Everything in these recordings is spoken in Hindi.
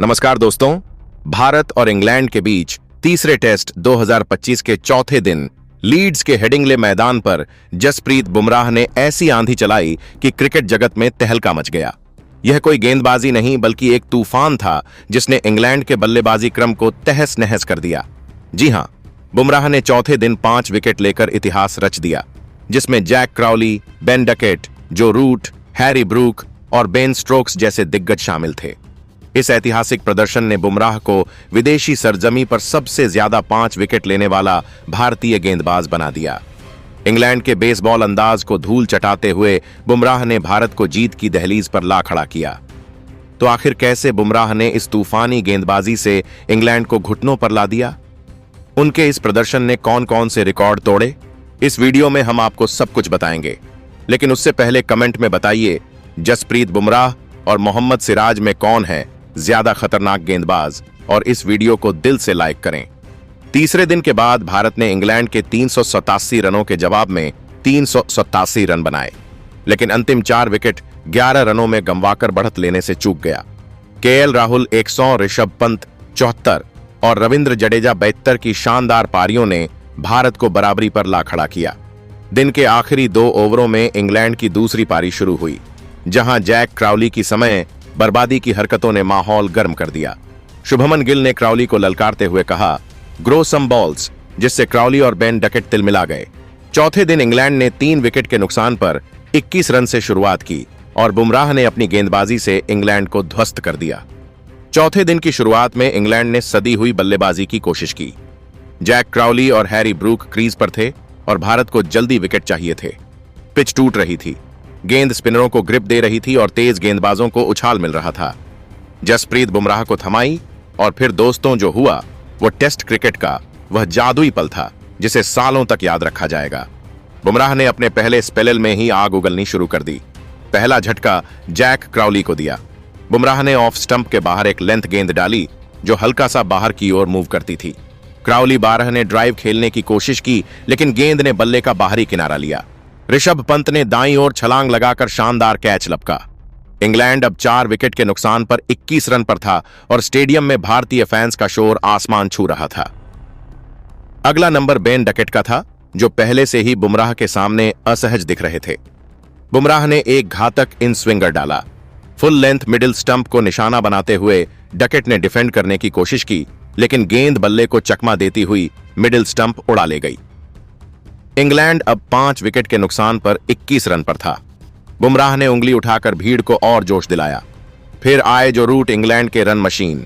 नमस्कार दोस्तों। भारत और इंग्लैंड के बीच तीसरे टेस्ट 2025 के चौथे दिन लीड्स के हेडिंग्ले मैदान पर जसप्रीत बुमराह ने ऐसी आंधी चलाई कि क्रिकेट जगत में तहलका मच गया। यह कोई गेंदबाजी नहीं बल्कि एक तूफान था जिसने इंग्लैंड के बल्लेबाजी क्रम को तहस नहस कर दिया। जी हां, बुमराह ने चौथे दिन 5 विकेट लेकर इतिहास रच दिया, जिसमें जैक क्राउली, बेन डकेट, जो रूट, हैरी ब्रूक और बेन स्टोक्स जैसे दिग्गज शामिल थे। इस ऐतिहासिक प्रदर्शन ने बुमराह को विदेशी सरजमी पर सबसे ज्यादा 5 विकेट लेने वाला भारतीय गेंदबाज बना दिया। इंग्लैंड के बेसबॉल अंदाज को धूल चटाते हुए बुमराह ने भारत को जीत की दहलीज पर ला खड़ा किया। तो आखिर कैसे बुमराह ने इस तूफानी गेंदबाजी से इंग्लैंड को घुटनों पर ला दिया? उनके इस प्रदर्शन ने कौन कौन से रिकॉर्ड तोड़े, इस वीडियो में हम आपको सब कुछ बताएंगे। लेकिन उससे पहले कमेंट में बताइए, जसप्रीत बुमराह और मोहम्मद सिराज में कौन है ज्यादा खतरनाक गेंदबाज, और इस वीडियो को दिल से लाइक करें। तीसरे दिन के बाद भारत ने इंग्लैंड के 387 रनों के जवाब में 387 रन बनाए, लेकिन अंतिम 4 विकेट 11 रनों में गंवाकर बढ़त लेने से चूक गया। केएल राहुल 100, ऋषभ पंत 74 और रविंद्र जडेजा 72 की शानदार पारियों ने भारत को बराबरी पर ला खड़ा किया। दिन के आखिरी 2 ओवरों में इंग्लैंड की दूसरी पारी शुरू हुई, जहां जैक क्राउली की समय बर्बादी की हरकतों ने माहौल गर्म कर दिया। शुभमन गिल ने क्राउली को ललकारते हुए कहा, ग्रो सम बॉल्स, जिससे क्राउली और बेन डकेट तिलमिला गए। चौथे दिन इंग्लैंड ने 3 विकेट के नुकसान पर 21 रन से शुरुआत की और बुमराह ने अपनी गेंदबाजी से इंग्लैंड को ध्वस्त कर दिया। चौथे दिन की शुरुआत में इंग्लैंड ने सदी हुई बल्लेबाजी की कोशिश की। जैक क्राउली और हैरी ब्रूक क्रीज पर थे और भारत को जल्दी विकेट चाहिए थे। पिच टूट रही थी, गेंद स्पिनरों को ग्रिप दे रही थी और तेज गेंदबाजों को उछाल मिल रहा था। जसप्रीत बुमराह को थमाई और फिर दोस्तों जो हुआ वो टेस्ट क्रिकेट का वह जादुई पल था जिसे सालों तक याद रखा जाएगा। बुमराह ने अपने पहले स्पेल में ही आग उगलनी शुरू कर दी। पहला झटका जैक क्राउली को दिया। बुमराह ने ऑफ स्टंप के बाहर एक लेंथ गेंद डाली जो हल्का सा बाहर की ओर मूव करती थी। क्राउली 12 ने ड्राइव खेलने की कोशिश की, लेकिन गेंद ने बल्ले का बाहरी किनारा लिया। ऋषभ पंत ने दाईं ओर छलांग लगाकर शानदार कैच लपका। इंग्लैंड अब 4 विकेट के नुकसान पर 21 रन पर था और स्टेडियम में भारतीय फैंस का शोर आसमान छू रहा था। अगला नंबर बेन डकेट का था, जो पहले से ही बुमराह के सामने असहज दिख रहे थे। बुमराह ने एक घातक इन स्विंगर डाला। फुल लेंथ मिडिल स्टंप को निशाना बनाते हुए डकेट ने डिफेंड करने की कोशिश की, लेकिन गेंद बल्ले को चकमा देती हुई मिडिल स्टंप उड़ा ले गई। इंग्लैंड अब 5 विकेट के नुकसान पर 21 रन पर था। बुमराह ने उंगली उठाकर भीड़ को और जोश दिलाया। फिर आए जो रूट, इंग्लैंड के रन मशीन।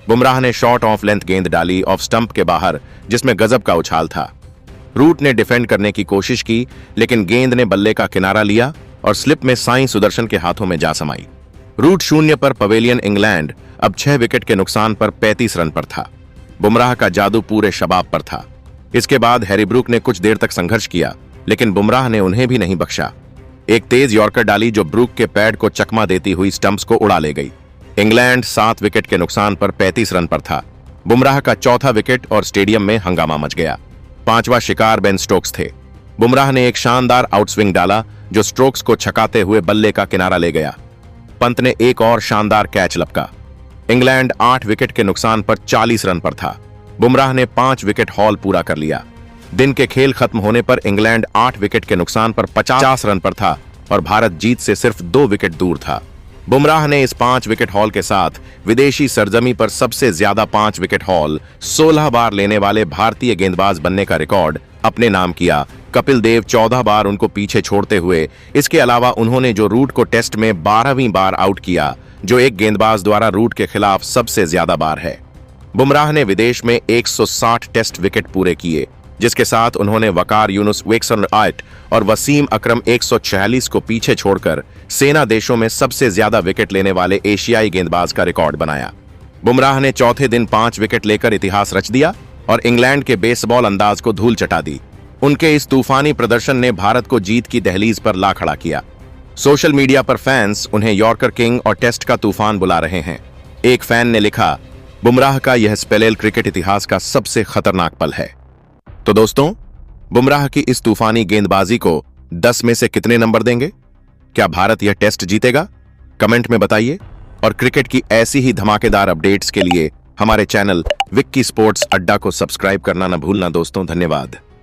बुमराह ने शॉर्ट ऑफ लेंथ गेंद डाली ऑफ स्टंप के बाहर, जिसमें गजब का उछाल था। रूट ने डिफेंड करने की कोशिश की, लेकिन गेंद ने बल्ले का किनारा लिया और स्लिप में साई सुदर्शन के हाथों में जा समाई। रूट 0 पर पवेलियन इंग्लैंड अब 6 विकेट के नुकसान पर 35 रन पर था। बुमराह का जादू पूरे शबाब पर था। इसके बाद हैरी ब्रूक ने कुछ देर तक संघर्ष किया, लेकिन बुमराह ने उन्हें भी नहीं बख्शा। एक तेज यॉर्कर डाली जो ब्रूक के पैड को चकमा देती हुई स्टंप्स को उड़ा ले गई। इंग्लैंड 7 विकेट के नुकसान पर 35 रन पर था। बुमराह का चौथा विकेट और स्टेडियम में हंगामा मच गया। 5वां शिकार बेन स्टोक्स थे। बुमराह ने एक शानदार आउटस्विंग डाला जो स्टोक्स को छकाते हुए बल्ले का किनारा ले गया। पंत ने एक और शानदार कैच लपका। इंग्लैंड 8 विकेट के नुकसान पर 40 रन पर था। बुमराह ने 5 विकेट हॉल पूरा कर लिया। दिन के खेल खत्म होने पर इंग्लैंड 8 विकेट के नुकसान पर 50 रन पर था और भारत जीत से सिर्फ 2 विकेट दूर था। बुमराह ने इस 5 विकेट हॉल के साथ विदेशी सरजमी पर सबसे ज्यादा 5 विकेट हॉल 16 बार लेने वाले भारतीय गेंदबाज बनने का रिकॉर्ड अपने नाम किया। कपिल देव 14 बार उनको पीछे छोड़ते हुए। इसके अलावा उन्होंने जो रूट को टेस्ट में 12वीं बार आउट किया, जो एक गेंदबाज द्वारा रूट के खिलाफ सबसे ज्यादा बार है। बुमराह ने विदेश में 160 टेस्ट विकेट पूरे किए, जिसके साथ उन्होंने वकार यूनुस 108 और वसीम अकरम 146 को पीछे छोड़कर सेना देशों में सबसे ज्यादा विकेट लेने वाले एशियाई गेंदबाज का रिकॉर्ड बनाया। बुमराह ने चौथे दिन 5 विकेट लेकर इतिहास रच दिया और इंग्लैंड के बेसबॉल अंदाज को धूल चटा दी। उनके इस तूफानी प्रदर्शन ने भारत को जीत की दहलीज पर ला खड़ा किया। सोशल मीडिया पर फैंस उन्हें यॉर्कर किंग और टेस्ट का तूफान बुला रहे हैं। एक फैन ने लिखा, बुमराह का यह स्पेल क्रिकेट इतिहास का सबसे खतरनाक पल है। तो दोस्तों, बुमराह की इस तूफानी गेंदबाजी को 10 में से कितने नंबर देंगे? क्या भारत यह टेस्ट जीतेगा? कमेंट में बताइए। और क्रिकेट की ऐसी ही धमाकेदार अपडेट्स के लिए हमारे चैनल विक्की स्पोर्ट्स अड्डा को सब्सक्राइब करना न भूलना दोस्तों। धन्यवाद।